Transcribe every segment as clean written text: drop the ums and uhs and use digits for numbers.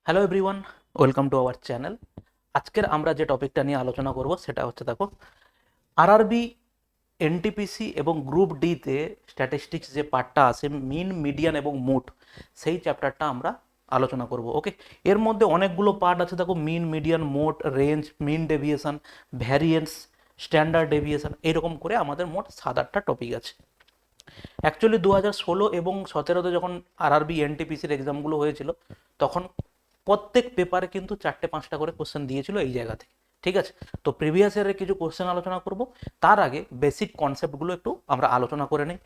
Hello everyone, welcome to our channel. আজকের আমরা যে টপিকটা নিয়ে আলোচনা করব সেটা হচ্ছে, দেখো, আরআরবি, এনটিপিসি এবং গ্রুপ ডিতে স্ট্যাটিস্টিক্স যে পার্টটা আছে, মিন, মিডিয়ান এবং মোড, সেই চ্যাপ্টারটা আমরা আলোচনা করব। ওকে, এর মধ্যে অনেকগুলো পার্ট আছে, দেখো, মিন, median, mode, range, mean deviation, variance, standard deviation, এরকম করে আমাদের মোট 7-8টা টপিক আছে। অ্যাকচুয়ালি 2016 এবং 17-তে যখন আরআরবি এনটিপিসির এক্সামগুলো হয়েছিল, তখন প্রত্যেক পেপারে কিন্তু 4-5টা করে কোশ্চেন দিয়েছিল এই জায়গা থেকে। ঠিক আছে, তো প্রিভিয়াস ইয়ারের কিছু কোশ্চেন আলোচনা করব। তার আগে বেসিক কনসেপ্টগুলো একটু আমরা আলোচনা করে নিই।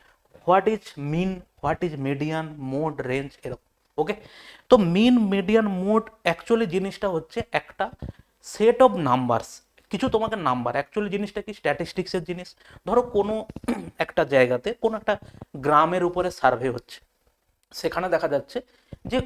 What is mean, what is median, mode, range, এরকম। ওকে, তো মিন, মিডিয়ান, মোড অ্যাকচুয়ালি জিনিসটা হচ্ছে একটা সেট অফ নাম্বারস, কিছু তোমাকে নাম্বার। অ্যাকচুয়ালি জিনিসটা কি, স্ট্যাটিস্টিক্সের জিনিস। ধরো কোনো একটা জায়গাতে কোনো একটা গ্রামের উপরে সার্ভে হচ্ছে, সেখানে দেখা যাচ্ছে যে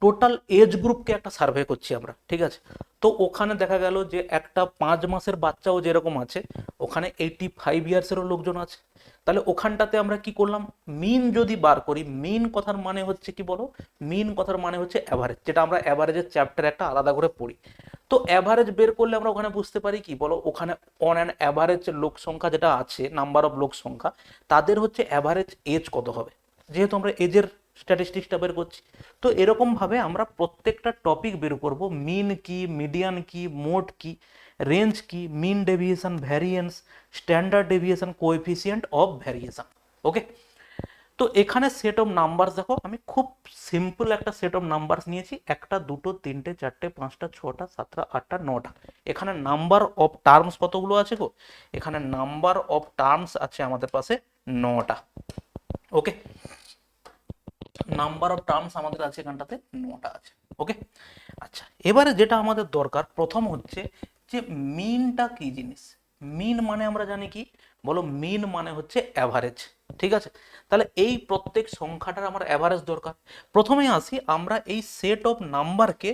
টোটাল এজ গ্রুপকে একটা সার্ভে করছি আমরা। ঠিক আছে, তো ওখানে দেখা গেল যে একটা 5 মাসের বাচ্চাও যেরকম আছে, ওখানে 85 ইয়ার্সেরও লোকজন আছে। তাহলে ওখানটাতে আমরা কি করলাম, মিন যদি বার করি, মিন কথার মানে হচ্ছে কি বলো, মিন কথার মানে হচ্ছে অ্যাভারেজ, যেটা আমরা অ্যাভারেজের চ্যাপ্টার একটা আলাদা করে পড়ি। তো অ্যাভারেজ বের করলে আমরা ওখানে বুঝতে পারি কি বলো, ওখানে অন অ্যান অ্যাভারেজ লোক সংখ্যা যেটা আছে, নাম্বার অফ লোক সংখ্যা, তাদের হচ্ছে অ্যাভারেজ এজ কত হবে, যেহেতু আমরা এজের স্ট্যাটিস্টিক্সটা বের করছি। তো এরকম ভাবে আমরা প্রত্যেকটা টপিক বের করব, মিন কি, মিডিয়ান কি, মোড কি, রেঞ্জ কি, mean deviation, variance, standard deviation, coefficient of variation. Okay, তো এখানে সেট অফ নাম্বারস দেখো, আমি খুব সিম্পল একটা সেট অফ নাম্বারস নিয়েছি, একটা, দুটো, তিনটে, চারটে, পাঁচটা, ছটা, সাতটা, আটটা, নটা। এখানে নাম্বার অফ টার্মস কতগুলো আছে গো, এখানে নাম্বার অফ টার্মস আছে আমাদের পাশে 9টা। ওকে, নাম্বার অফ টার্মস আমাদের আছে এখানটাতে 9টা আছে। ওকে, আচ্ছা, এবারে যেটা আমাদের দরকার প্রথম হচ্ছে যে মিনটা কি জিনিস। মিন মানে আমরা জানি কি বলো, মিন মানে হচ্ছে অ্যাভারেজ। ঠিক আছে, তাহলে এই প্রত্যেক সংখ্যাটার আমার অ্যাভারেজ দরকার। প্রথমে আসি, আমরা এই সেট অফ নাম্বারকে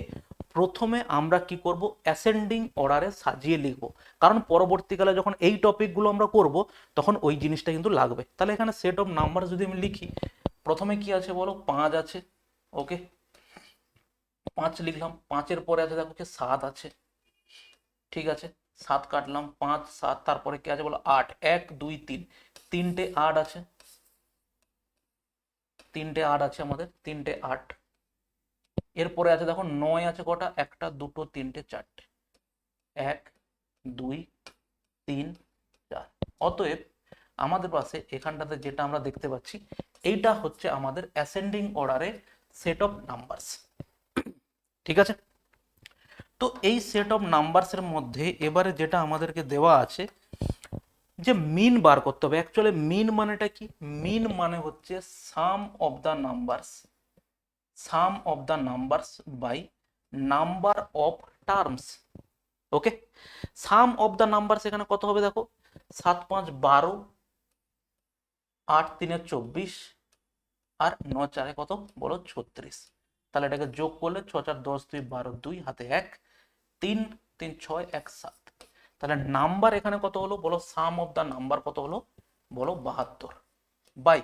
প্রথমে আমরা কি করব, অ্যাসেন্ডিং অর্ডারে সাজিয়ে লিখব, কারণ পরবর্তীকালে যখন এই টপিকগুলো আমরা করব তখন ওই জিনিসটা কিন্তু লাগবে। তাহলে এখানে সেট অফ নাম্বার যদি আমি লিখি, প্রথমে কি আছে বলো, 5 আছে। ওকে, 5 লিখলাম, 5-এর পরে আছে দেখো কি 7 আছে। ঠিক আছে, 7 কাটলাম, 5, 7, তারপরে কি আছে বলো, 8, 1, 2, 3, তিনটে 8 আছে, তিনটে 8 আছে আমাদের, তিনটে 8। এরপরে আছে দেখো 9 আছে, কটা, একটা, দুটো, তিনটে, চারটে, 1, 2, 3, 4। অতএব আমাদের পাশে এখানটাতে যেটা আমরা দেখতে পাচ্ছি, এইটা হচ্ছে আমাদের অ্যাসেন্ডিং অর্ডারে সেট অফ নাম্বারস। ঠিক আছে, তো এই সেট অফ নাম্বারসের মধ্যে এবারে যেটা আমাদেরকে দেওয়া আছে যে মিন বার করতে হবে। অ্যাকচুয়ালি মিন মানেটা কি, মিন মানে হচ্ছে sum of the numbers, sum of the numbers by number of terms. Okay, sum of the numbers এখানে কত হবে দেখো, 7, 5, 12, 8, 3, 24, আর 9, 4 কত বলো, 36। তাহলে এটাকে যোগ করলে 6, 4, 10, 2, 12, 2 হাতে 1, 3, 3, 6, 1, 7। তাহলে নাম্বার এখানে কত হলো বলো, সাম অফ দা নাম্বার কত হলো বলো, 72 বাই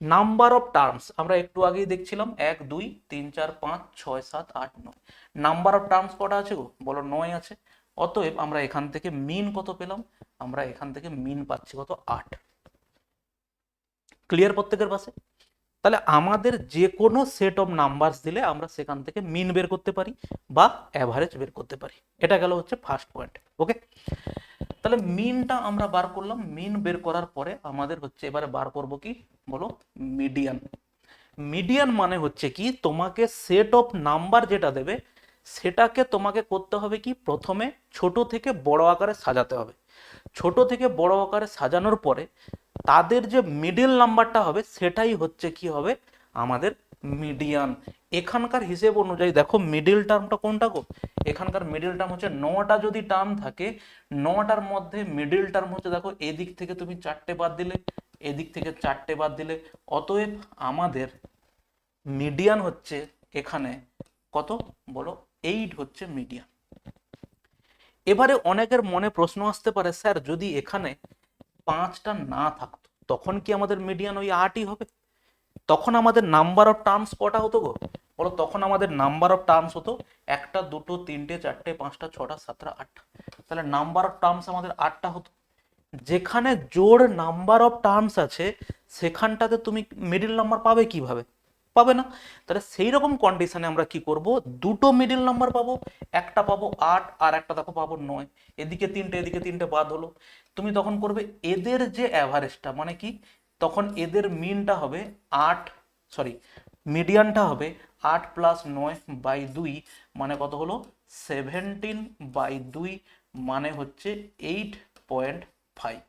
নাম্বার অফ টার্মস। আমরা একটু আগেই দেখছিলাম 1, 2, 3, 4, 5, 6, 7, 8, 9। নাম্বার অফ টার্মস কটা আছে গো বলো, 9 আছে। অতএব আমরা এখান থেকে মিন কত পেলাম, আমরা এখান থেকে মিন পাচ্ছি কত, 8। ক্লিয়ার প্রত্যেকের পাশে? তাহলে আমাদের যে কোনো সেট অফ নাম্বারস দিলে আমরা সেখান থেকে মিন বের করতে পারি বা অ্যাভারেজ বের করতে পারি। এটা গেল হচ্ছে ফার্স্ট পয়েন্ট। ওকে, তাহলে মিনটা আমরা বার করলাম। মিন বের করার পরে আমাদের হচ্ছে এবারে বার করব কি বলো, মিডিয়ান। মিডিয়ান মানে হচ্ছে কি, তোমাকে সেট অফ নাম্বার যেটা দেবে সেটাকে তোমাকে করতে হবে কি, প্রথমে ছোট থেকে বড় আকারে সাজাতে হবে। ছোট থেকে বড় আকারে সাজানোর পরে তাদের যে মিডল নাম্বারটা হবে সেটাই হচ্ছে কি হবে, আমাদের মিডিয়ান। এখানকার হিসেব অনুযায়ী দেখো মিডল টার্মটা কোনটা গো, এখানকার মিডল টার্ম হচ্ছে 9টা যদি টার্ম থাকে, 9টার মধ্যে মিডল টার্ম হচ্ছে দেখো, এদিক থেকে তুমি 4টে বাদ দিলে, এদিক থেকে 4টে বাদ দিলে, অতএব আমাদের মিডিয়ান হচ্ছে এখানে কত বলো, 8 হচ্ছে মিডিয়ান। এবারে অনেকের মনে প্রশ্ন আসতে পারে, স্যার যদি এখানে 5টা না থাকতো তখন কি আমাদের মিডিয়ান ওই 8ই হবে? তখন আমাদের নাম্বার অফ টার্মস কটা হতো গো, বলো তখন আমাদের নাম্বার অফ টার্মস হতো একটা, দুটো, তিনটে, চারটে, পাঁচটা, ছটা, সাতটা, আটটা। তাহলে নাম্বার অফ টার্মস আমাদের 8টা হতো। যেখানে জোড় নাম্বার অফ টার্মস আছে সেখানটাতে তুমি মিডিল নাম্বার পাবে কিভাবে? পাবে না। তাহলে সেই রকম কন্ডিশনে আমরা কি করব, দুটো মিডিল নাম্বার পাবো, একটা পাবো 8 আর একটা দেখো পাবো 9। এদিকে তিনটে এদিকে তিনটে বাদ হলো। তুমি তখন করবে এদের যে অ্যাভারেজটা, মানে কি, তখন এদের মিনটা হবে 8, সরি, মিডিয়ানটা হবে 8+9/2, মানে কত হলো 17/2, মানে হচ্ছে 8.5।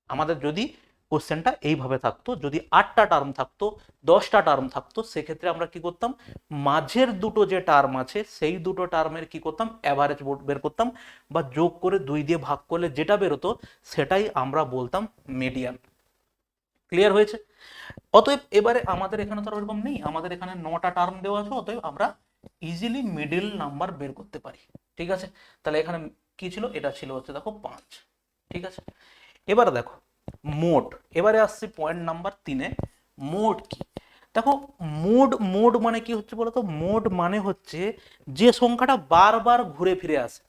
আমাদের যদি কোশ্চেনটা এইভাবে থাকতো, যদি 8টা টার্ম থাকতো, 10টা টার্ম থাকতো, সেক্ষেত্রে আমরা কি করতাম, মাঝের দুটো যে টার্ম আছে সেই দুটো টার্মের কি করতাম, অ্যাভারেজ বের করতাম, বা যোগ করে 2 দিয়ে ভাগ করলে যেটা বেরোতো সেটাই আমরা বলতাম মিডিয়ান। ক্লিয়ার হয়েছে? অতএব এবারে আমাদের এখানে তো এরকম নেই, আমাদের এখানে 9টা টার্ম দেওয়া আছে, অতএব আমরা ইজিলি মিডিল নাম্বার বের করতে পারি। ঠিক আছে, তাহলে এখানে কি ছিল, এটা ছিল হচ্ছে দেখো 5। ঠিক আছে, এবারে দেখো মোড। এবারে আসছি পয়েন্ট নাম্বার 3-এ। মোড কি? দেখো মোড মানে কি হচ্ছে বলতো, মোড মানে হচ্ছে যে সংখ্যাটা বারবার ঘুরে ফিরে আসে,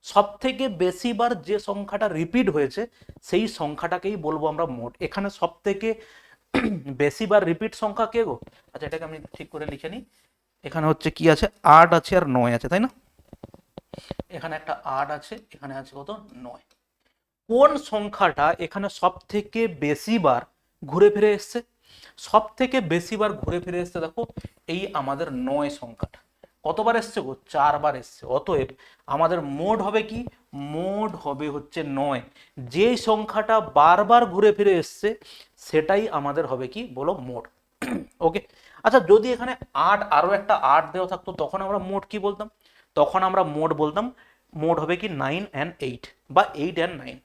সব থেকে বেশি বার যে সংখ্যাটা রিপিট হয়েছে সেই সংখ্যাটাকেই বলবো আমরা মোড। এখানে সব থেকে বেশি বার রিপিট সংখ্যা কে গো? আচ্ছা এটাকে আমি ঠিক করে লিখে নিই। এখানে হচ্ছে কি আছে, 8 আছে আর 9 আছে, তাই না? এখানে একটা 8 আছে, এখানে আছে কত, 9। কোন সংখ্যাটা এখানে সব থেকে বেশি বার ঘুরে ফিরে এসছে? সব থেকে বেশি বার ঘুরে ফিরে এসছে দেখো এই আমাদের 9 সংখ্যাটা। কতবার এসছে গো? 4 বার এসছে। অতএব আমাদের মোড হবে কি, মোড হবে হচ্ছে 9। যেই সংখ্যাটা বারবার ঘুরে ফিরে এসছে সেটাই আমাদের হবে কি, বলো, মোড। ওকে, আচ্ছা যদি এখানে 8 আরো একটা 8 দেওয়া থাকতো তখন আমরা মোড কি বলতাম? তখন আমরা মোড বলতাম, মোড হবে কি 9 and 8 বা 8 and 9।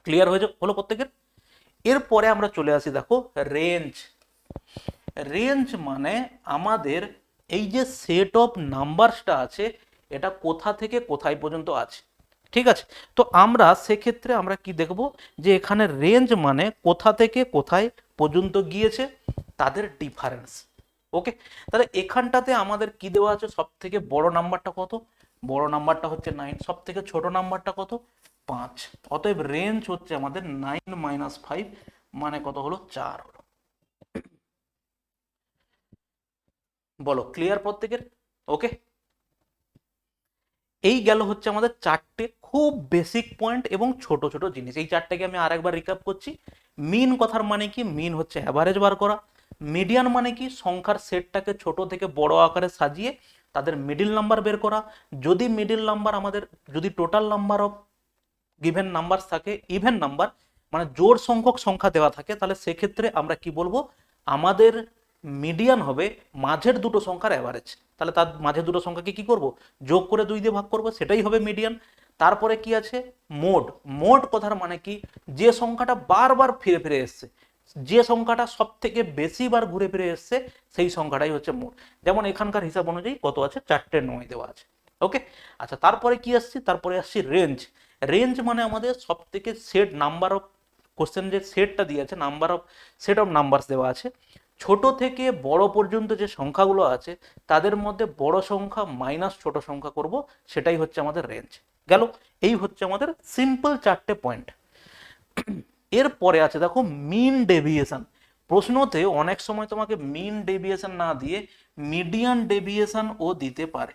ক্লিয়ার হয়ে হলো প্রত্যেকের? এরপরে আমরা চলে আসি দেখো রেঞ্জ। রেঞ্জ মানে আমাদের এই যে সেট অফ নাম্বারসটা আছে এটা কোথা থেকে কোথায় পর্যন্ত আছে। ঠিক আছে, তো আমরা সেক্ষেত্রে আমরা কি দেখব, যে এখানে রেঞ্জ মানে কোথা থেকে কোথায় পর্যন্ত গিয়েছে তাদের ডিফারেন্স। ওকে, তাহলে এখানটাতে আমাদের কি দেওয়া আছে, সব থেকে বড় নাম্বারটা কত, বড় নাম্বারটা হচ্ছে 9, সব থেকে ছোট নাম্বারটা কত, 5। অতএব রেঞ্জ হচ্ছে আমাদের 9 - 5, মানে কত হলো, 4 হলো। বলো ক্লিয়ার প্রত্যেকের? ওকে, এই গেল হচ্ছে আমাদের 4টে খুব বেসিক পয়েন্ট এবং ছোট ছোট জিনিস। এই 4টেকে আমি আরেকবার রিক্যাপ করছি। মিন কথার মানে কি, মিন হচ্ছে অ্যাভারেজ বার করা। মিডিয়ান মানে কি, সংখ্যার সেটটাকে ছোট থেকে বড় আকারে সাজিয়ে তাদের মিডিল নাম্বার বের করা। যদি মিডিল নাম্বার আমাদের, যদি total number of given number থাকে ইভেন নাম্বার, মানে জোড় সংখ্যক সংখ্যা দেওয়া থাকে, তাহলে সেক্ষেত্রে আমরা কি বলবো, আমাদের মিডিয়ান হবে মাঝের দুটো সংখ্যার অ্যাভারেজ। তাহলে তার মাঝের দুটো সংখ্যাকে কি করব, যোগ করে 2 দিয়ে ভাগ করব, সেটাই হবে মিডিয়ান। তারপরে কি আছে, মোড। মোড কথার মানে কি, যে সংখ্যাটা বারবার ফিরে ফিরে এসছে, যে সংখ্যাটা সব থেকে বেশি বার ঘুরে ফিরে এসছে সেই সংখ্যাটাই হচ্ছে মোড। যেমন এখানকার হিসাব অনুযায়ী কত আছে, 4টে 9 দেওয়া আছে। ওকে, আচ্ছা তারপরে কি আসছি, তারপরে আসছি রেঞ্জ। রেঞ্জ মানে আমাদের সব থেকে সেট নাম্বার অফ, কোশ্চেন যে সেটটা দিয়েছে, number of, set of numbers দেওয়া আছে, ছোট থেকে বড় পর্যন্ত যে সংখ্যাগুলো আছে তাদের মধ্যে বড় সংখ্যা মাইনাস ছোট সংখ্যা করব, সেটাই হচ্ছে আমাদের রেঞ্জ। গেল, এই হচ্ছে আমাদের সিম্পল 4টে পয়েন্ট। এরপরে আছে দেখো মিন ডেভিয়েশন। প্রশ্নতে অনেক সময় তোমাকে মিন ডেভিয়েশন না দিয়ে মিডিয়ান ডেভিয়েশন ও দিতে পারে।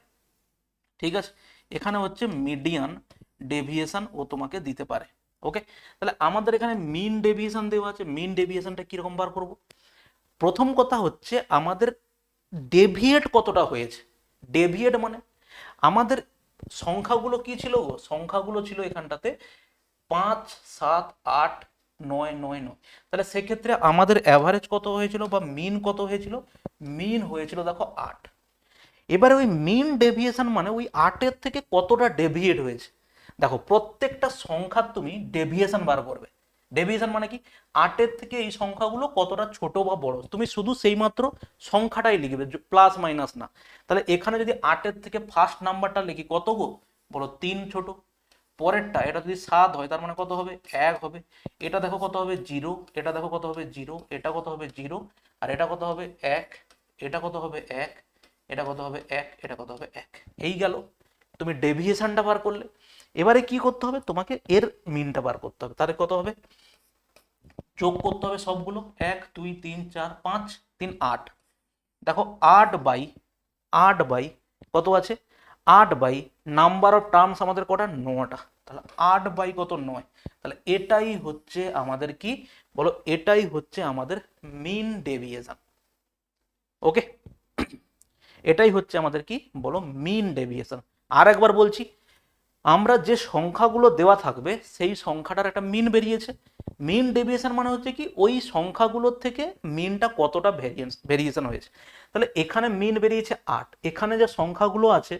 ঠিক আছে, এখানে হচ্ছে মিডিয়ান ডেভিয়েশন ও তোমাকে দিতে পারে। ওকে, তাহলে আমাদের এখানে মিন ডেভিয়েশন দেওয়া আছে। মিন ডেভিয়েশনটা কিরকম বার করব? প্রথম কথা হচ্ছে আমাদের ডেভিয়েট কতটা হয়েছে। ডেভিয়েট মানে আমাদের সংখ্যাগুলো কি ছিল গো, সংখ্যাগুলো ছিল এখানটাতে 5, 7, 8, 9, 9, 9। তাহলে সেক্ষেত্রে আমাদের অ্যাভারেজ কত হয়েছিল বা মিন কত হয়েছিল, মিন হয়েছিল দেখো 8। এবারে ওই মিন ডেভিয়েশন মানে ওই 8-এর থেকে কতটা ডেভিয়েট হয়েছে। দেখো প্রত্যেকটা সংখ্যার তুমি ডেভিয়েশন বার করবে। ডেভিয়েশন মানে কি, 8-এর থেকে এই সংখ্যাগুলো কতটা ছোট বা বড়, তুমি শুধু সেই মাত্র সংখ্যাটাই লিখবে, প্লাস মাইনাস না। তাহলে এখানে যদি 8-এর থেকে ফার্স্ট নাম্বারটা লিখি, কত গো, বলো 3 ছোট। পরেরটা এটা যদি 7 হয় তার মানে কত হবে 1 হবে, এটা দেখো কত হবে 0, এটা দেখো কত হবে 0, এটা কত হবে 0, আর এটা কত হবে 1, এটা কত হবে 1, এটা কত হবে 1, এটা কত হবে 1। এই গেল, তুমি ডেভিয়েশনটা বার করলে। এবারে কি করতে হবে, তোমাকে এর মিনটা বার করতে হবে। তাহলে কত হবে, যোগ করতে হবে সবগুলো, 1 2 3 4 5 3 8। দেখো 8 বাই কত আছে, 8 বাই নাম্বার অফ টার্মস আমাদের কটা, 9টা। তাহলে 8 বাই কত, 9। তাহলে এটাই হচ্ছে আমাদের কি বলো, এটাই হচ্ছে আমাদের মিন ডেভিয়েশন। ওকে, এটাই হচ্ছে আমাদের কি বলো, মিন ডেভিয়েশন। আর একবার বলছি, আমরা যে সংখ্যাগুলো দেওয়া থাকবে সেই সংখ্যাটার একটা মিন বেরিয়েছে। মিন ডেভিয়েশন মানে হচ্ছে কি, ওই সংখ্যাগুলোর থেকে মিনটা কতটা ভেরিয়েশন হয়েছে। তাহলে এখানে মিন বেরিয়েছে 8, এখানে যে সংখ্যাগুলো আছে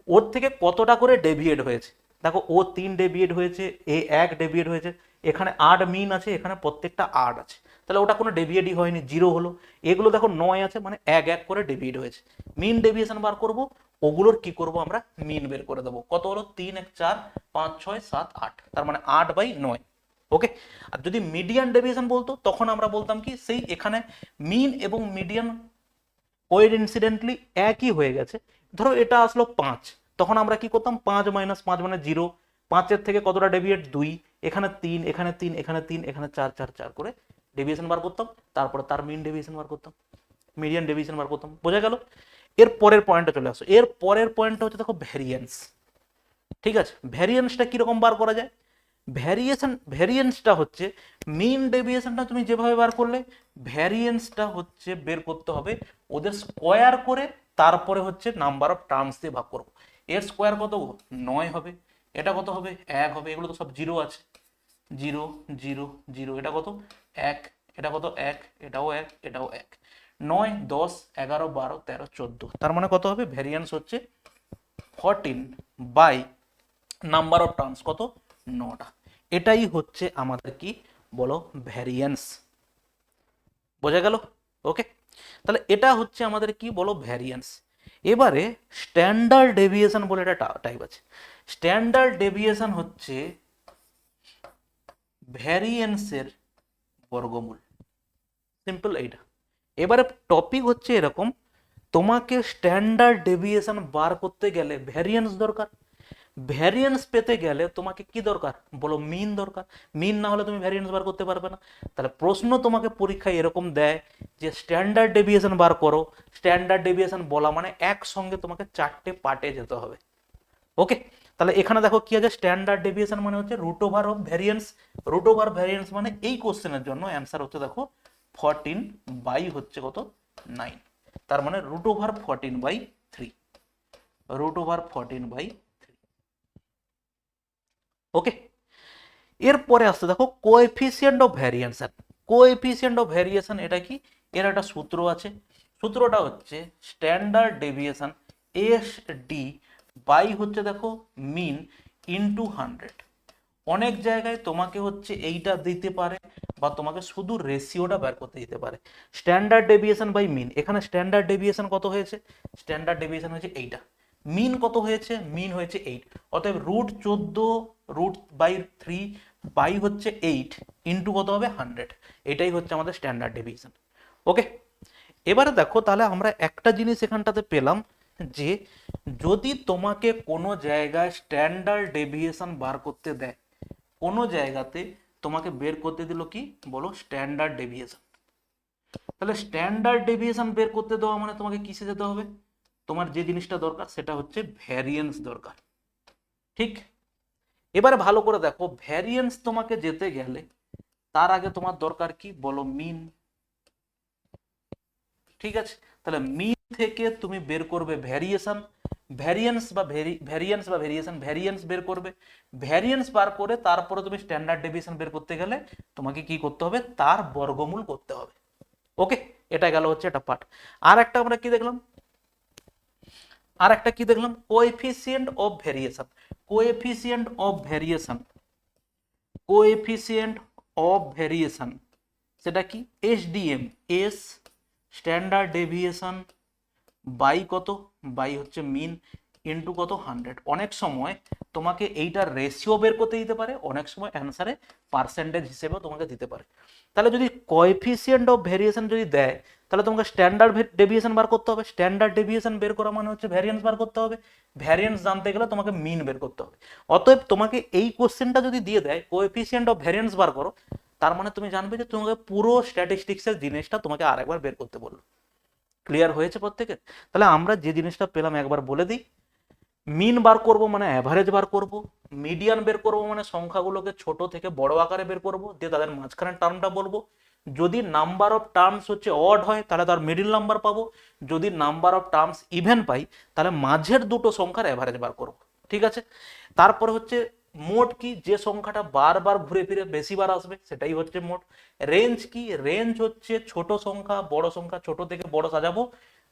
ওর থেকে কতটা করে ডেভিয়েট হয়েছে। দেখো ও 3 ডেভিয়েট হয়েছে, এ 1 ডেভিয়েট হয়েছে, এখানে 8 মিন আছে, এখানে প্রত্যেকটা 8 আছে, তাহলে ওটা কোনো ডেভিয়েটই হয়নি, 0 হলো। এগুলো দেখো 9 আছে, মানে 1 1 করে ডেভিয়েট হয়েছে। মিন ডেভিয়েশন বার করব, ওগুলোর কি করব আমরা, মিন বের করে দেবো। কত হলো, 3 1 4 5 6 7 8, তার মানে 8/9। ওকে, আর যদি মিডিয়ান ডেভিয়েশন বলতো তখন আমরা বলতাম কি, সেই এখানে মিন এবং মিডিয়ান কোইনসিডেন্টলি একই হয়ে গেছে। ধরো এটা আসলো 5, তখন আমরা কি করতাম, 5 - 5 মানে 0, 5-এর থেকে কতটা ডেভিয়েট, 2, এখানে 3 এখানে 3 এখানে 3 এখানে 4 4 4 করে ডেভিয়েশন বার করতাম, তারপরে তার মিন ডেভিয়েশন বার করতাম, মিডিয়ান ডেভিয়েশন বার করতাম। বোঝা গেল? এর পরের পয়েন্টে চলে আসো। এর পরের পয়েন্টটা হচ্ছে দেখো ভ্যারিয়েন্স। ঠিক আছে, ভ্যারিয়েন্সটা কিরকম বার করা যায়, ভ্যারিয়েন্সটা হচ্ছে, মিন ডেভিয়েশনটা তুমি যেভাবে বার করলে, ভ্যারিয়েন্সটা হচ্ছে বের করতে হবে ওদের স্কোয়ার করে, তারপরে হচ্ছে নাম্বার অফ টার্মস দিয়ে ভাগ করবো। এর স্কোয়ার কত, 9 হবে, এটা কত হবে 1 হবে, এগুলো তো সব 0 আছে, 0 0 0, এটা কত 1, এটা কত 1, এটাও 1, এটাও 1, 9 10 11 12 13 14, তার মানে কত হবে, ভ্যারিয়েন্স হচ্ছে 14 বাই নাম্বার অফ টার্মস কত, 9টা। এটাই হচ্ছে আমাদের কি বলো, ভ্যারিয়েন্স। বোঝা গেল? ওকে, তাহলে এটা হচ্ছে আমাদের কি বলো, ভ্যারিয়েন্স। এবারে স্ট্যান্ডার্ড ডেভিয়েশন বলে একটা টাইপ আছে। স্ট্যান্ডার্ড ডেভিয়েশন হচ্ছে ভ্যারিয়েন্সের বর্গমূল, সিম্পল এইটা। এবারে টপিক হচ্ছে এরকম, তোমাকে স্ট্যান্ডার্ড ডেভিয়েশন বার করতে গেলে ভ্যারিয়েন্স দরকার। ভ্যারিয়েন্স পেতে গেলে তোমাকে কি দরকার বলো, মিন দরকার। মিন না হলে তুমি ভ্যারিয়েন্স বার করতে পারবে না। তাহলে প্রশ্ন তোমাকে পরীক্ষায় এরকম দেয় যে স্ট্যান্ডার্ড ডেভিয়েশন বার করো। স্ট্যান্ডার্ড ডেভিয়েশন বলা মানে একসঙ্গে তোমাকে 4টে পার্টে যেতে হবে। ওকে, তাহলে এখানে দেখো কি আছে, স্ট্যান্ডার্ড ডেভিয়েশন মানে হচ্ছে root over of variance. Root over variance মানে এই কোশ্চেনের জন্য অ্যান্সার হচ্ছে দেখো 14 বাই হচ্ছে কত, 9, তার মানে root over 14/3, root over 14/3। Okay, এরপরে আসতে দেখো coefficient of variation. Coefficient of variation এটা কি, এর একটা সূত্র আছে। সূত্রটা হচ্ছে standard deviation S D by হচ্ছে দেখো মিন ইনটু 100। অনেক জায়গায় তোমাকে হচ্ছে এইটা দিতে পারে, বা তোমাকে শুধু রেশিওটা বের করতে দিতে পারে। স্ট্যান্ডার্ড ডেভিয়েশন বাই মিন, এখানে স্ট্যান্ডার্ড ডেভিয়েশন কত হয়েছে, স্ট্যান্ডার্ড ডেভিয়েশন হয়েছে এইটা, মিন কত হয়েছে, মিন হয়েছে 8। অতএব √14 √3 বাই হচ্ছে 8 ইন্টু কত হবে 100। এটাই হচ্ছে আমাদের স্ট্যান্ডার্ড ডেভিয়েশন। ওকে, এবারে দেখো তাহলে আমরা একটা জিনিস এখানটাতে পেলাম, যে যদি তোমাকে কোনো জায়গায় স্ট্যান্ডার্ড ডেভিয়েশন বার করতে দেয়, কোনো জায়গাতে তোমাকে বের করতে দিল কি বলো, স্ট্যান্ডার্ড ডেভিয়েশন। তাহলে স্ট্যান্ডার্ড ডেভিয়েশন বের করতে দেওয়া মানে তোমাকে কিসে যেতে হবে, তোমার যে জিনিসটা দরকার সেটা হচ্ছে ভ্যারিয়েন্স দরকার। ঠিক, এবারে ভালো করে দেখো, ভ্যারিয়েন্স তোমাকে যেতে গেলে তার আগে তোমার দরকার কি বলো, মিন। ঠিক আছে, তাহলে মিন থেকে তুমি বের করবে ভ্যারিয়েশন, ভ্যারিয়েন্স বের করবে। ভ্যারিয়েন্স বার করে তারপরে তুমি স্ট্যান্ডার্ড ডেভিয়েশন বের করতে গেলে তোমাকে কি করতে হবে, তার বর্গমূল করতে হবে। ওকে, এটা গেল হচ্ছে এটা পার্ট। আর একটা আমরা কি দেখলাম, আর একটা কি দেখলাম, coefficient of variation. Coefficient of variation, coefficient of variation সেটা কি, SDM, S standard deviation by কত, বাই হচ্ছে মিন ইন্টু কত 100। অনেক সময় তোমাকে এইটার রেশিও বের করতে দিতে পারে, অনেক সময় অ্যান্সারে পার্সেন্টেজ হিসেবেও তোমাকে দিতে পারে। তাহলে যদি কোএফিসিয়েন্ট অফ ভেরিয়েশন যদি দেয়, তাহলে তোমাকে স্ট্যান্ডার্ড ডেভিয়েশন বার করতে হবে। স্ট্যান্ডার্ড ডেভিয়েশন বের করা মানে হচ্ছে ভ্যারিয়েন্স বার করতে হবে। ভ্যারিয়েন্স জানতে গেলে তোমাকে মিন বের করতে হবে। অতএব তোমাকে এই কোশ্চেনটা যদি দিয়ে দেয় কোএফিসিয়েন্ট অফ ভ্যারিয়েন্স বার করো, তার মানে তুমি জানবে যে তোমাকে পুরো স্ট্যাটিস্টিক্সের জিনিসটা তোমাকে আরেকবার বের করতে বললো। ক্লিয়ার হয়েছে প্রত্যেকের? তাহলে আমরা যে জিনিসটা পেলাম একবার বলে দিই। মিন বার করব মানে অ্যাভারেজ বার করব, মিডিয়ান বের করব মানে সংখ্যাগুলোকে ছোট থেকে বড় আকারে বের করব, দিয়ে তাদের মাঝখানে টার্মটা বলবো। যদি নাম্বার অফ টার্মস হচ্ছে অড হয় তাহলে তার মিডিল নাম্বার পাবো, যদি নাম্বার অফ টার্মস ইভেন পাই তাহলে মাঝের দুটো সংখ্যার অ্যাভারেজ বার করব। ঠিক আছে? তারপরে হচ্ছে মোট কি, যে সংখ্যাটা বারবার ঘুরে ফিরে বেশিবার আসবে সেটাই হচ্ছে মোট। রেঞ্জ কি, রেঞ্জ হচ্ছে ছোট সংখ্যা বড় সংখ্যা, ছোট থেকে বড় সাজাবো,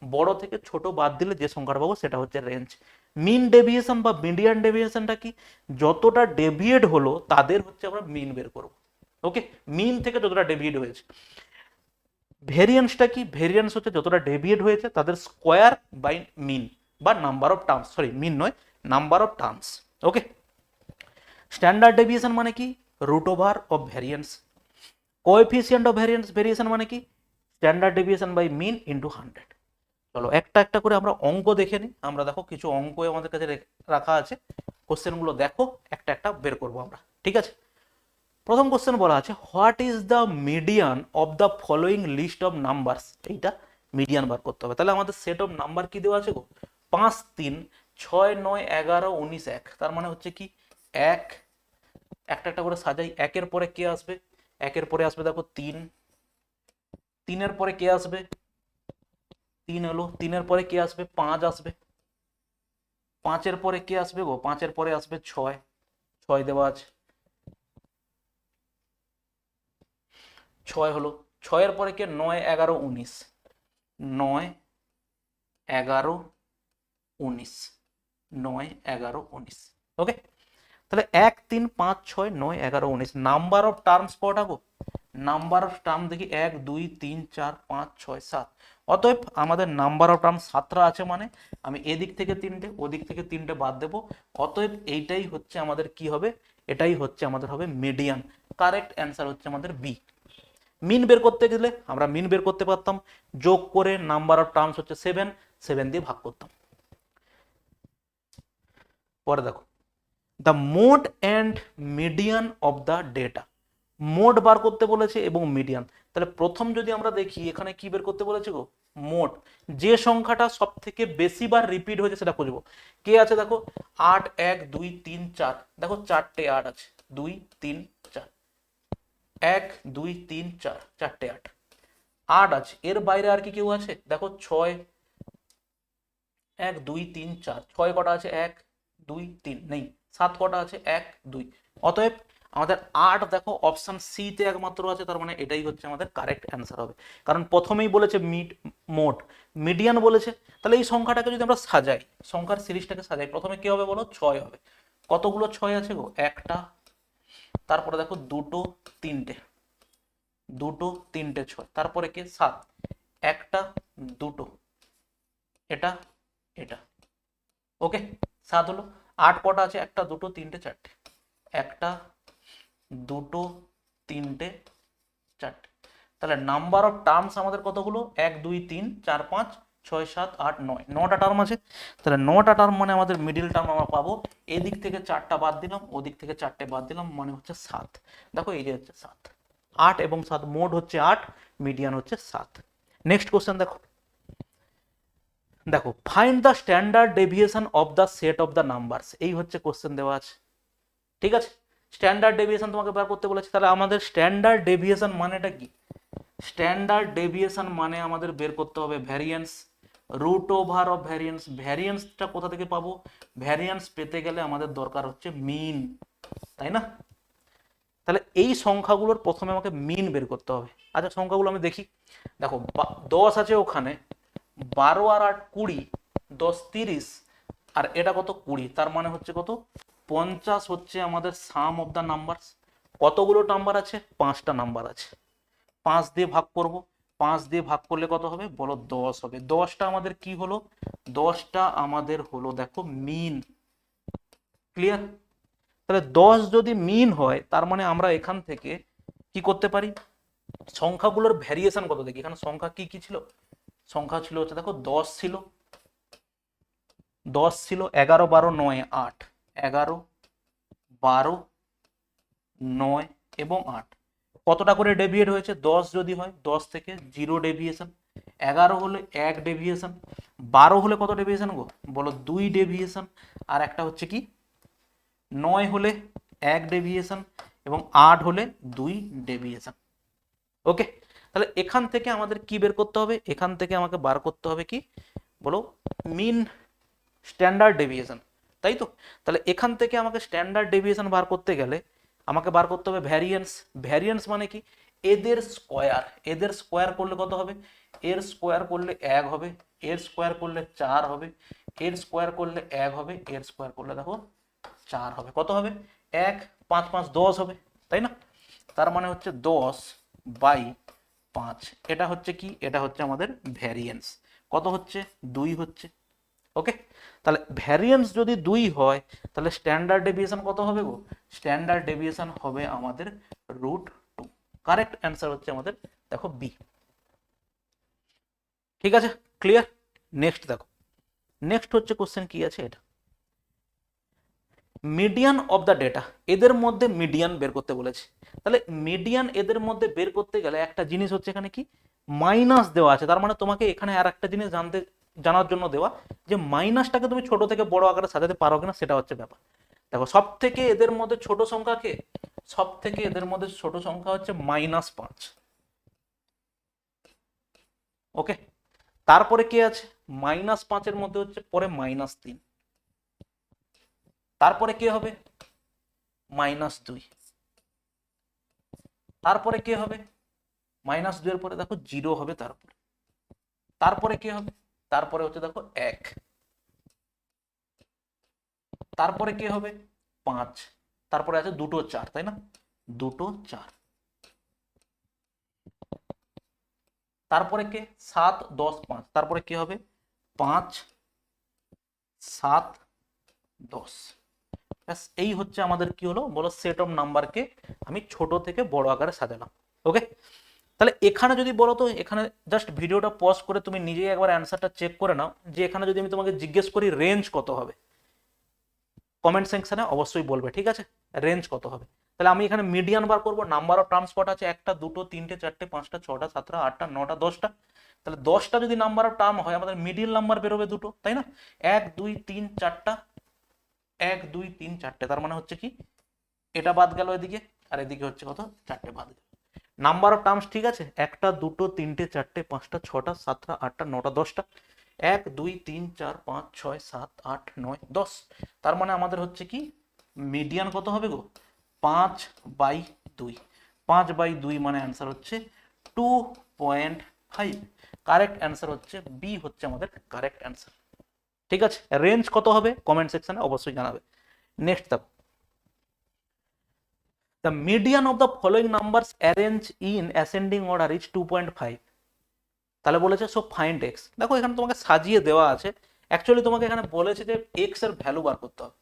বড় থেকে ছোট বাদ দিলে যে সংখ্যাটা পাবো সেটা হচ্ছে রেঞ্জ। মিন ডেভিয়েশন বা মিডিয়ান ডেভিয়েশনটা কি, যতটা ডেভিয়েট হলো তাদের হচ্ছে আমরা মিন বের করব। ওকে, মিন থেকে যতটা ডেভিয়েট হয়েছে। ভেরিয়েন্সটা কি, ভেরিয়েন্স হচ্ছে যতটা ডেভিয়েট হয়েছে তাদের স্কোয়ার বাই মিন বা number of terms, sorry mean নয়, number of terms. Okay, standard deviation মানে কি, root over of variance. Coefficient of variation মানে কি, standard deviation by mean into 100। চলো একটা একটা করে আমরা অঙ্ক দেখে নিই। আমরা দেখো কিছু অঙ্ক আমাদের কাছে রাখা আছে, কোশ্চেনগুলো দেখো, একটা একটা বের করবো আমরা। ঠিক আছে? প্রথম কোশ্চেন বলা আছে what is the median of the following list of numbers. এইটা মিডিয়ান বার করতে হবে। তাহলে আমাদের সেট অফ নাম্বার কি দেওয়া আছে গো, 5 3 6 9 11 19 1। তার মানে হচ্ছে কি এক, একটা একটা করে সাজাই। একের পরে কে আসবে, একের পরে আসবে দেখো 3, তিনের পরে কে আসবে 3 হলো, তিনের পরে কে আসবে 5 আসবে, 5-এর পরে কে আসবে গো, 5-এর পরে আসবে 6, 6 দেওয়া আছে, 6 হলো। 6-এর পরে কে 9 11 19, 9 11 19, 9 11 19। ওকে, তাহলে 1 3 5 6 9 11 19। নাম্বার অফ টার্মস কটা গো, নাম্বার অফ টার্ম দেখি 1 2 3 4 5 6 7। অতএব আমাদের নাম্বার অফ টার্ম 7টা আছে, মানে আমি এদিক থেকে 3টে ওদিক থেকে 3টে বাদ দেবো। অতএব এইটাই হচ্ছে আমাদের কি হবে, এটাই হচ্ছে আমাদের হবে মিডিয়ান। কারেক্ট অ্যান্সার হচ্ছে আমাদের বি। মিন বের করতে গেলে আমরা মিন বের করতে পারতাম, যোগ করে নাম্বার অফ টার্মস হচ্ছে 7, 7 দিয়ে ভাগ করতাম। পরে দেখো the mode and median of the data. Mode বার করতে বলেছে এবং মিডিয়ান। তাহলে প্রথম যদি আমরা দেখি এখানে কি বের করতে বলেছে গো, মোড। যে সংখ্যাটা সব থেকে বেশি বার রিপিট হয়েছে সেটা খুঁজবো। কে আছে দেখো 8 1 2 3 4, দেখো 4টে 8 আছে, 2 3 4, 1 2 3 4, 4টে 8, 8 আছে। এর বাইরে আর কি কেউ আছে দেখো 6 1 2 3 4, 6 কটা আছে 1 2 3 নেই, 7 কটা আছে 1 2। অতএব আমাদের 8 দেখো অপশন সি তে একমাত্র আছে, তার মানে এটাই হচ্ছে আমাদের কারেক্ট অ্যান্সার হবে। কারণ প্রথমেই বলেছে মোড, মিডিয়ান বলেছে। তাহলে এই সংখ্যাটাকে যদি আমরা সাজাই, সংখ্যার সিরিজটাকে সাজাই, প্রথমে কি হবে বলো, 6 হবে। কতগুলো 6 আছে গো, একটা, তারপরে দেখো দুটো তিনটে, দুটো তিনটে 6, তারপরে কি 7, একটা দুটো, এটা এটা। ওকে, 7 হলো। 8 কটা আছে, একটা দুটো তিনটে চারটে, একটা দুটো তিনটে চারটে। তাহলে নাম্বার অফ টার্মস আমাদের কতগুলো, 1 2 3 4 5 6 7 8 9, 9টা টার্ম আছে। তাহলে 9টা টার্ম মানে আমাদের মিডিল টার্ম আমরা পাবো। এদিক থেকে 4টা বাদ দিলাম, ওদিক থেকে 4টে বাদ দিলাম, মানে হচ্ছে 7। দেখো এই যে হচ্ছে 7, 8 এবং 7, মোড হচ্ছে 8, মিডিয়ান হচ্ছে 7। নেক্সট কোশ্চেন দেখো, দেখো find the standard deviation of the set of the numbers. এই হচ্ছে কোশ্চেন দেওয়া আছে। ঠিক আছে, স্ট্যান্ডার্ড ডেভিয়েশন তোমাকে বের করতে বলেছে। তাহলে আমাদের স্ট্যান্ডার্ড ডেভিয়েশন মানেটা কি, স্ট্যান্ডার্ড ডেভিয়েশন মানে আমাদের বের করতে হবে variance, root over of variance. ভ্যারিয়েন্সটা কোথা থেকে পাবো, ভ্যারিয়েন্স পেতে গেলে আমাদের দরকার হচ্ছে মিন, তাই না? তাহলে এই সংখ্যাগুলোর প্রথমে আমাকে মিন বের করতে হবে। আচ্ছা সংখ্যাগুলো আমি দেখি, দেখো 10 আছে ওখানে, 12 আর 8 20, 10 30, আর এটা কত 20, তার মানে হচ্ছে কত 50 হচ্ছে আমাদের সাম অফ দ্য নাম্বারস। কতগুলো নাম্বার আছে, 5টা নাম্বার আছে, 5 দিয়ে ভাগ করব। 5 দিয়ে ভাগ করলে কত হবে বলো 10 হবে। 10টা আমাদের কি হলো, 10টা আমাদের হলো দেখো মিন। ক্লিয়ার? তাহলে 10 যদি মিন হয় তার মানে আমরা এখান থেকে কি করতে পারি, সংখ্যাগুলোর ভ্যারিয়েশন কত দেখি। এখানে সংখ্যা কি কি ছিল, সংখ্যা ছিল হচ্ছে দেখো 10 ছিল, 10 ছিল, 11 12 9 8, 11 12 9 এবং 8 কতটা করে ডেভিয়েট হয়েছে, 10 যদি হয় 10 থেকে 0 ডেভিয়েশন, 11 হলে 1 ডেভিয়েশন, 12 হলে কত ডেভিয়েশন গো বলো 2 ডেভিয়েশন, আর একটা হচ্ছে কি 9 হলে 1 ডেভিয়েশন এবং 8 হলে 2 ডেভিয়েশন। ওকে, তাহলে এখান থেকে আমাদের কি বের করতে হবে, এখান থেকে আমাকে বার করতে হবে কি বলো মিন স্ট্যান্ডার্ড ডেভিয়েশন, তাই তো? তাহলে এখান থেকে আমাকে স্ট্যান্ডার্ড ডেভিয়েশন বার করতে গেলে আমাকে বার করতে হবে ভ্যারিয়েন্স। ভ্যারিয়েন্স মানে কি, এদের স্কোয়ার, এদের স্কোয়ার করলে কত হবে, এর স্কোয়ার করলে 1 হবে, এর স্কোয়ার করলে 4 হবে, এর স্কোয়ার করলে 1 হবে, এর স্কোয়ার করলে দেখো 4 হবে, কত হবে 1 5 5 10 হবে, তাই না? তার মানে হচ্ছে 10/5, এটা হচ্ছে কি, এটা হচ্ছে আমাদের ভ্যারিয়েন্স। কত হচ্ছে 2 হচ্ছে। ওকে, তাহলে ভ্যারিয়েন্স যদি 2 হয় তাহলে স্ট্যান্ডার্ড ডেভিয়েশন কত হবে গো, স্ট্যান্ডার্ড ডেভিয়েশন হবে আমাদের √2। কারেক্ট অ্যান্সার হচ্ছে আমাদের দেখো বি। ঠিক আছে, ক্লিয়ার? নেক্সট দেখো, নেক্সট হচ্ছে কোশ্চেন কি আছে এটা, মিডিয়ান অফ দ্য ডেটা, এদের মধ্যে মিডিয়ান বের করতে বলেছে। তাহলে মিডিয়ান এদের মধ্যে বের করতে গেলে একটা জিনিস হচ্ছে এখানে কি মাইনাস দেওয়া আছে, তার মানে তোমাকে এখানে আর একটা জিনিস জানার জন্য দেওয়া যে মাইনাসটাকে তুমি ছোট থেকে বড় আকারে সাজাতে পারো কিনা, সেটা হচ্ছে ব্যাপার। দেখো সব থেকে এদের মধ্যে ছোট সংখ্যা কে, সব থেকে এদের মধ্যে ছোট সংখ্যা হচ্ছে -5। ওকে, তারপরে কে আছে, -5-এর মধ্যে হচ্ছে পরে -3, তারপরে কে হবে -2, তারপরে কে হবে -2 এর পরে দেখো 0 হবে, তারপরে তারপরে কে হবে, তারপরে হচ্ছে দেখো 1, তারপরে কে হবে 5, তারপরে আছে 2 4, তাই না 2 4, তারপরে কে 7 10 5, তারপরে কি হবে 5 7 10। ব্যাস, এই হচ্ছে আমাদের কি হলো বলো সেট অফ নাম্বারকে আমি ছোট থেকে বড় আকারে সাজালাম। ওকে, তাহলে এখানে যদি বলো তো, এখানে জাস্ট ভিডিওটা পজ করে তুমি নিজেই একবার অ্যান্সারটা চেক করে নাও, যে এখানে যদি আমি তোমাকে জিজ্ঞেস করি রেঞ্জ কত হবে, কমেন্ট সেকশনে অবশ্যই বলবে, ঠিক আছে রেঞ্জ কত হবে। তাহলে আমি এখানে মিডিয়ান বার করবো, নাম্বার অফ টার্মস কটা আছে 1টা 2টো 3টে 4টে 5টা 6টা 7টা 8টা 9টা 10টা, তাহলে 10টা যদি নাম্বার অফ টার্ম হয় আমাদের মিডিল নাম্বার বেরোবে 2টো, তাই না 1 2 3 4টা, 1 2 3 4টে, তার মানে হচ্ছে কি এটা বাদ গেল এদিকে, আর এদিকে হচ্ছে কত 4টে বাদ গেল। নাম্বার অফ টার্মস ঠিক আছে, 1টা 2টো 3টে 4টে 5টা 6টা 7টা 8টা 9টা 10টা, 1 2 3 4 5 6 7 8 9 10, তার মানে আমাদের হচ্ছে কি মিডিয়ান কত হবে গো 5/2, 5/2 মানে অ্যান্সার হচ্ছে 2.5। কারেক্ট অ্যান্সার হচ্ছে বি, হচ্ছে আমাদের কারেক্ট অ্যান্সার। ঠিক আছে, রেঞ্জ কত হবে কমেন্ট সেকশনে অবশ্যই জানাবে। নেক্সট দেখো, the median of the following numbers arranged in ascending order is 2.5। তাহলে বলেছে সো ফাইন্ড এক্স। দেখো এখানে তোমাকে সাজিয়ে দেওয়া আছে, অ্যাকচুয়ালি তোমাকে এখানে বলেছে যে এক্স এর ভ্যালু বার করতে হবে।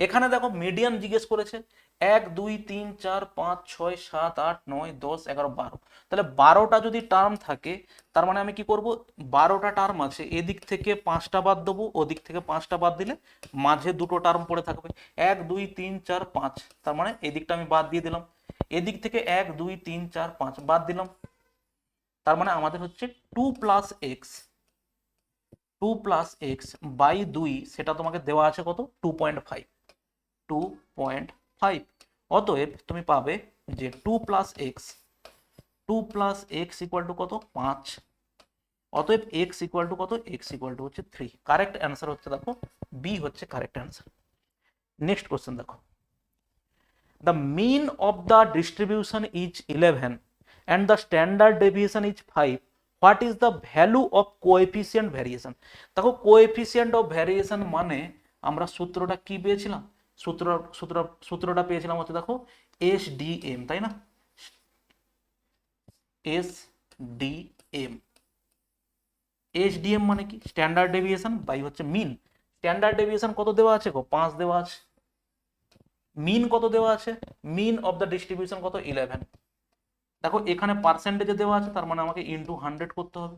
এখানে দেখো মিডিয়ান জিজ্ঞেস করেছে 1 2 3 4 5 6 7 8 9 10 11 12, তাহলে 12টা যদি টার্ম থাকে তার মানে আমি কি করব, 12টা টার্ম আছে, এদিক থেকে 5টা বাদ দেবো, ওদিক থেকে 5টা বাদ দিলে মাঝে 2টো টার্ম পড়ে থাকবে, 1 2 3 4 5, তার মানে এদিকটা আমি বাদ দিয়ে দিলাম, এদিক থেকে 1 2 3 4 5 বাদ দিলাম, তার মানে আমাদের হচ্ছে 2 প্লাস এক্স বাই 2, সেটা তোমাকে দেওয়া আছে কত 2.5, 2.5। অতএব তুমি পাবে যে 2 প্লাস এক্স ইকুয়াল টু কত 5, অতএব এক্স ইকুয়াল টু কত, এক্স ইকুয়াল টু হচ্ছে 3। কারেক্ট অ্যান্সার হচ্ছে দেখো বি হচ্ছে কারেক্ট অ্যান্সার। নেক্সট কোশ্চেন দেখো, the mean of the distribution is 11 and the standard deviation is 5, what is the value of coefficient variation। দেখো coefficient of variation মানে আমরা সূত্রটা কি পেয়েছিলাম, সূত্রটা পেয়েছিলাম হচ্ছে দেখো এস ডি এম, তাই না এস ডি এম। এইচডিএম মানে কি? স্ট্যান্ডার্ড ডেভিয়েশন বাই হচ্ছে মিন। স্ট্যান্ডার্ড ডেভিয়েশন কত দেওয়া আছে গো? 5 দেওয়া আছে। মিন কত দেওয়া আছে? মিন অফ দ্য ডিস্ট্রিবিউশন কত? 11। দেখো এখানে পার্সেন্টেজে দেওয়া আছে, তার মানে আমাকে ইন্টু 100 করতে হবে।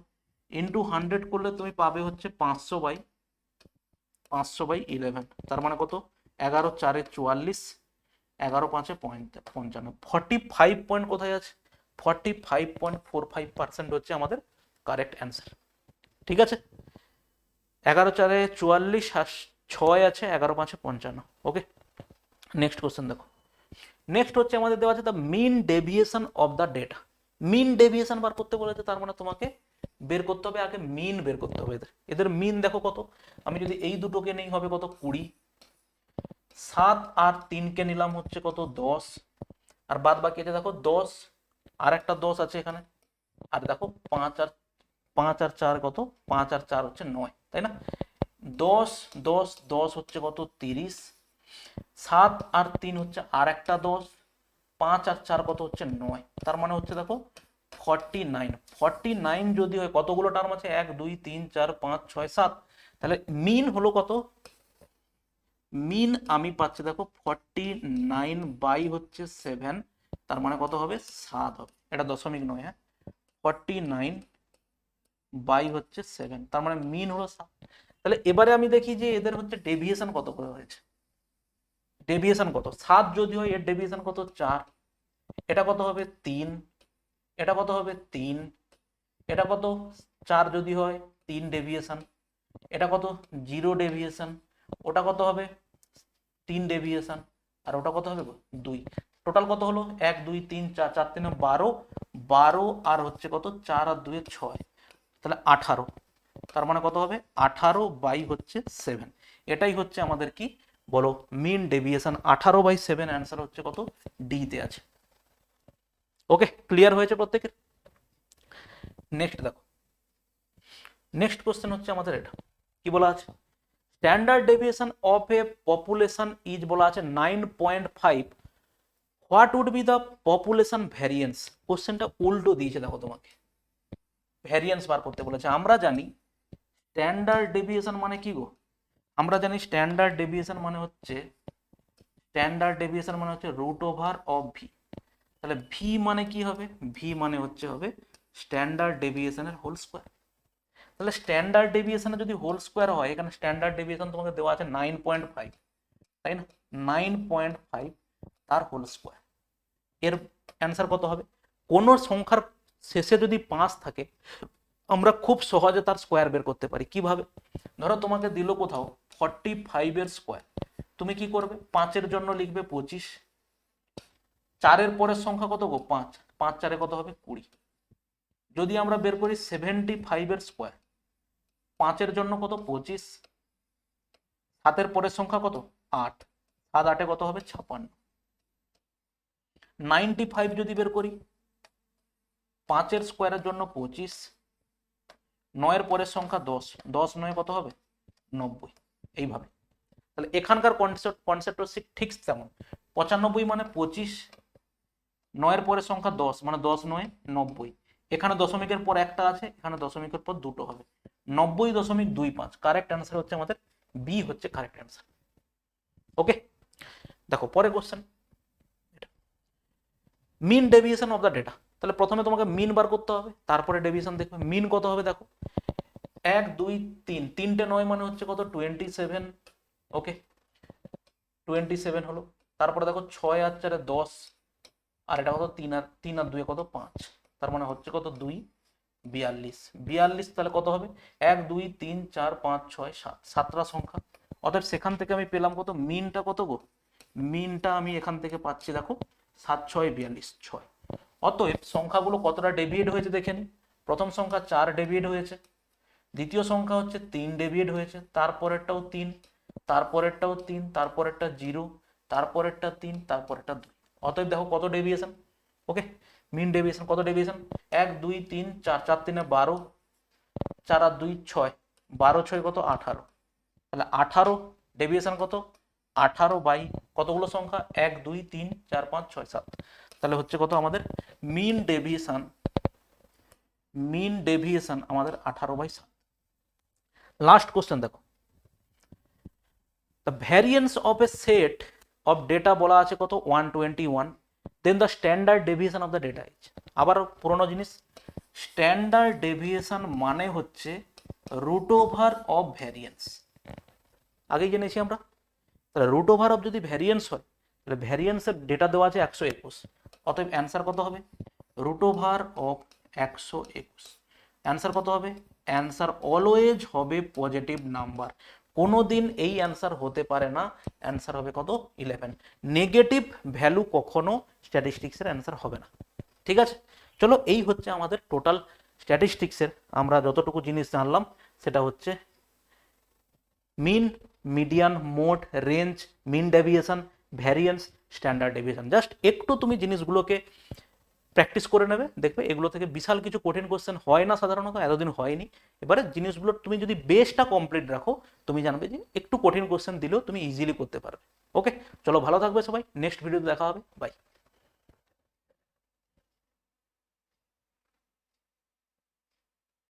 ইন্টু 100 করলে তুমি পাবে হচ্ছে 500/11, তার মানে কত? 11×4 = 44, 11×5 = 55। 45 পয়েন্ট কোথায় আছে? 45.45% হচ্ছে আমাদের কারেক্ট অ্যান্সার। ঠিক আছে, 11×4 = 44 আর 6 আছে, 11×5 = 55। ওকে, নেক্সট কোশ্চেন দেখো। নেক্সট হচ্ছে আমাদের দেওয়া আছে the mean deviation of the data. Mean deviation বার করতে বলেছে, তার মানে তোমাকে বের করতে হবে আগে মিন বের করতে হবে। এদের মিন দেখো কত। আমি যদি এই দুটোকে নেই হবে কত? 20। 7 আর 3কে নিলাম হচ্ছে কত? 10। আর বাদ বাকি আছে দেখো 10, আর একটা 10 আছে এখানে। আর দেখো 5 আর 4 কত? 5 আর 4 হচ্ছে 9, তাই না? 10 10 10 হচ্ছে কত? 30। 7 আর 3 হচ্ছে আর একটা 10। 5 আর 4 কত? হচ্ছে 9। তার মানে হচ্ছে দেখো 49। 49 যদি হয়, কতগুলো টার্ম আছে? 1 2 3 4 5 6 7। তাহলে মিন হলো কত? মিন আমি পাচ্ছি দেখো 49 হচ্ছে 7, তার মানে কত হবে? 7 হবে। এটা দশমিক নয়, হ্যাঁ। 49 হচ্ছে 7, তার মানে মিন হলো 7। তাহলে এবারে আমি দেখি যে এদের হচ্ছে ডেভিয়েশন কত করে হয়েছে। ডেভিয়েশন কত? 7 যদি হয় এর ডেভিয়েশন কত? 4। এটা কত হবে? 3। এটা কত হবে? 3। এটা কত? 4 যদি হয় 3 ডেভিয়েশন। এটা কত? 0 ডেভিয়েশন। ওটা কত হবে? 3 ডেভিয়েশন। আর ওটা কত হবে? 2। টোটাল কত হলো? 1 2 3 4, 4 3 12, 12 আর হচ্ছে কত? 4 আর 2 6, তাহলে 18। তার মানে কত হবে? 18/7। এটাই হচ্ছে আমাদের কি বলো? মিন ডেভিয়েশন। 18/7 অ্যান্সার হচ্ছে কত? ডি তে আছে। ওকে, ক্লিয়ার হয়েছে প্রত্যেকের? নেক্সট দেখো, নেক্সট কোশ্চেন হচ্ছে আমাদের এটা কি বলা আছে? Standard deviation of a population is বলা আছে 9.5। What would be the population variance? কোশ্চেনটা উল্টো দিয়েছে দেখো তোমাকে, ভ্যারিয়েন্স বার করতে বলেছে। আমরা জানি স্ট্যান্ডার্ড ডেভিয়েশন মানে কি গো? আমরা জানি স্ট্যান্ডার্ড ডেভিয়েশন মানে হচ্ছে √/ভি। তাহলে ভি মানে কি হবে? ভি মানে হচ্ছে হবে স্ট্যান্ডার্ড ডেভিয়েশনের হোল স্কোয়ার। তাহলে স্ট্যান্ডার্ড ডেভিয়েশনে যদি হোল স্কোয়ার হয়, এখানে স্ট্যান্ডার্ড ডেভিয়েশন তোমাকে দেওয়া আছে 9.5, তাই না? 9.5 তার হোল স্কোয়ার। এর অ্যান্সার কত হবে? কোন সংখ্যার শেষে যদি 5 থাকে, আমরা খুব সহজে তার স্কোয়ার বের করতে পারি। কিভাবে? ধরো তোমাকে দিল কোথাও 45 এর স্কোয়ার, তুমি কি করবে? 5 এর জন্য লিখবে 25। 4 এর পরের সংখ্যা কত গো? 5। 5 4 কত হবে? 20। যদি আমরা বের করি 75 এর স্কোয়ার, 5 এর জন্য কত? 25। 7 এর পরের সংখ্যা কত? 8। 7 8 কত হবে? 56। 95 যদি বের করি, 5 এর স্কোয়ারের জন্য 25, 9 এর পরের সংখ্যা 10। 10 9 কত হবে? 90। এইভাবে। তাহলে এখানকার কনসেপ্ট ঠিক তেমন। 95 মানে 25, 9 এর পরের সংখ্যা 10 মানে 10 9 90। এখানে দশমিকের পর একটা আছে, এখানে দশমিকের পর দুটো হবে। 90.25। কারেক্ট অ্যান্সার হচ্ছে আমাদের বি হচ্ছে কারেক্ট অ্যান্সার। ওকে, দেখো পরে question, mean deviation of the data. তাহলে প্রথমে তোমাকে মিন বার করতে হবে, তারপরে ডেভিয়েশন দেখবে। মিন কত হবে দেখো, 1 2 3, 3টে 9 মানে হচ্ছে কত? 27। ওকে, 27 হলো। তারপরে দেখো 6 আর 4 10, আর এটা কত? 3 আর 2 কত? 5। তার মানে হচ্ছে কত? 2 42। 42 তাহলে কত হবে? 1 2 3 4 5 6 7, 7টা সংখ্যা। অতএব সেখান থেকে আমি পেলাম কত? মিনটা কত গো? মিনটা আমি এখান থেকে পাচ্ছি দেখো 7 6 42 6। অতএব সংখ্যাগুলো কতটা ডেভিয়েট হয়েছে দেখে নি। প্রথম সংখ্যা 4 ডেভিয়েট হয়েছে, দ্বিতীয় সংখ্যা হচ্ছে 3 ডেভিয়েট হয়েছে, তারপরেরটাও 3, তারপরেরটাও 3, তারপরেরটা 0, তারপরেরটা 3, তারপরেরটা 2। অতএব দেখো কত ডেভিয়েশন। ওকে, মিন ডেভিয়েশন কত? ডেভিয়েশন 1 2 3 4, 4 3 12, 4 আর 2 6, 12 6 কত? 18। তাহলে 18 ডেভিয়েশন কত? 18 বাই কতগুলো সংখ্যা? 1 2 3 4 5 6 7। তাহলে হচ্ছে কত আমাদের মিন ডেভিয়েশন? মিন ডেভিয়েশন আমাদের 18/7। লাস্ট কোশ্চেন দেখো, the variance of a set of data বলা আছে কত 121, then the standard deviation of the data is, আবার পুরোনো জিনিস, স্ট্যান্ডার্ড ডেভিয়েশন মানে হচ্ছে রুট ওভার অফ ভ্যারিয়েন্স, আগেই জেনেছি আমরা। তাহলে রুট ওভার অফ যদি ভ্যারিয়েন্স হয় তাহলে ভ্যারিয়েন্সের ডেটা দেওয়া আছে 121, অতএব অ্যান্সার কত হবে রুট ওভার অফ 121, অ্যান্সার কত হবে, অ্যান্সার অলওয়েজ হবে পজিটিভ নাম্বার, কোনো দিন এই অ্যান্সার হতে পারে না, অ্যান্সার হবে কত 11, নেগেটিভ ভ্যালু কখনো স্ট্যাটিস্টিক্সের অ্যান্সার হবে না। ঠিক আছে, চলো এই হচ্ছে আমাদের টোটাল স্ট্যাটিস্টিক্সের আমরা যতটুকু জিনিস জানলাম, সেটা হচ্ছে mean, median, mode, range, mean deviation, variance, standard deviation. Just একটু তুমি জিনিসগুলোকে প্র্যাকটিস করে নেবে, দেখবে এগুলো থেকে বিশাল কিছু কঠিন কোশ্চেন হয় না, সাধারণত এতদিন হয়নি। এবারে জিনিসগুলো তুমি যদি বেসটা কমপ্লিট রাখো, তুমি জানবে যে একটু কঠিন কোশ্চেন দিলেও তুমি ইজিলি করতে পারবে। ওকে, চলো ভালো থাকবে সবাই, নেক্সট ভিডিওতে দেখা হবে, বাই।